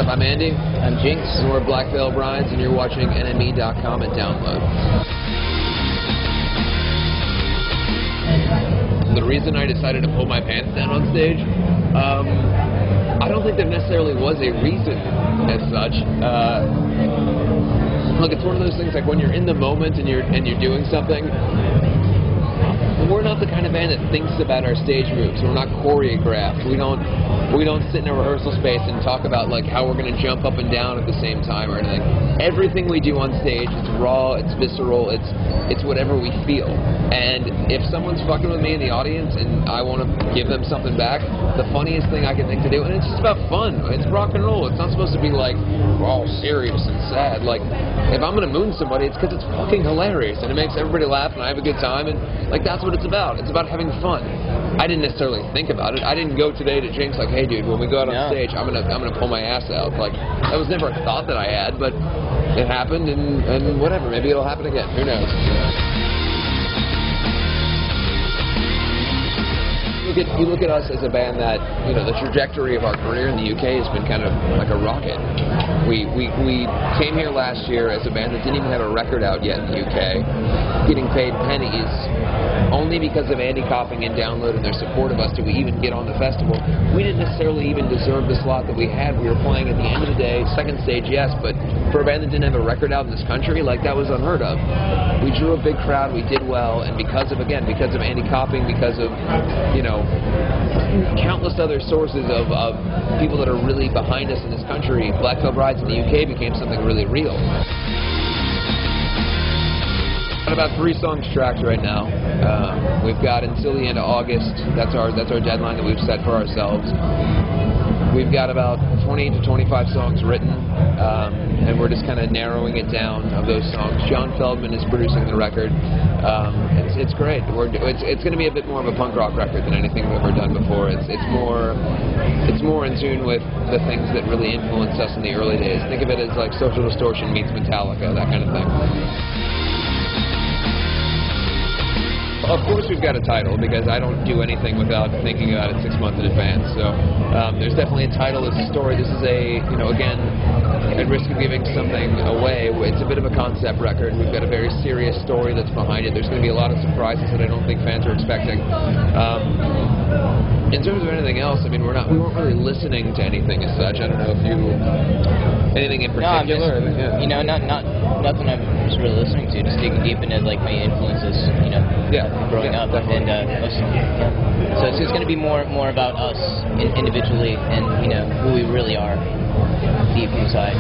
I'm Andy. I'm Jinx. And we're Black Veil Brides, and you're watching NME.com and Download. The reason I decided to pull my pants down on stage, I don't think there necessarily was a reason as such. Look, it's one of those things like when you're in the moment and you're doing something. We're not the kind of band that thinks about our stage moves. We're not choreographed. We don't sit in a rehearsal space and talk about like how we're going to jump up and down at the same time or anything. Everything we do on stage, it's raw, it's visceral, it's whatever we feel. And if someone's fucking with me in the audience and I want to give them something back, the funniest thing I can think to do, and it's just about fun. It's rock and roll. It's not supposed to be like all serious and sad. Like if I'm going to moon somebody, it's because it's fucking hilarious and it makes everybody laugh and I have a good time, and like that's what it's about. It's about having fun. I didn't necessarily think about it. I didn't go today to Jinx like, hey dude, when we go out on stage, I'm gonna pull my ass out. Like that was never a thought that I had, but it happened, and whatever. Maybe it'll happen again. Who knows? You look at us as a band that, you know, the trajectory of our career in the UK has been kind of like a rocket. We came here last year as a band that didn't even have a record out yet in the UK, getting paid pennies. Only because of Andy Copping and Download and their support of us did we even get on the festival. We didn't necessarily even deserve the slot that we had. We were playing at the end of the day, second stage, yes, but for a band that didn't have a record out in this country, like that was unheard of. We drew a big crowd, we did well, and because of Andy Copping, because of, you know, countless other sources of people that are really behind us in this country, Black Veil Brides in the UK became something really real. About 3 songs tracked right now. We've got until the end of August. That's our deadline that we've set for ourselves. We've got about 20 to 25 songs written, and we're just kind of narrowing it down of those songs. John Feldman is producing the record. It's great. It's going to be a bit more of a punk rock record than anything we've ever done before. It's more in tune with the things that really influenced us in the early days. Think of it as like Social Distortion meets Metallica, that kind of thing. Of course we've got a title, because I don't do anything without thinking about it 6 months in advance. So there's definitely a title. It's a story. This is a, you know, again, at risk of giving something away, it's a bit of a concept record. We've got a very serious story that's behind it. There's going to be a lot of surprises that I don't think fans are expecting. In terms of anything else, I mean, we weren't really listening to anything as such. I don't know if anything in particular. No, I'm just, you know, nothing I'm just really listening to. Just digging deep into like my influences, you know, growing up, definitely. And so it's going to be more about us individually and, you know, who we really are deep inside.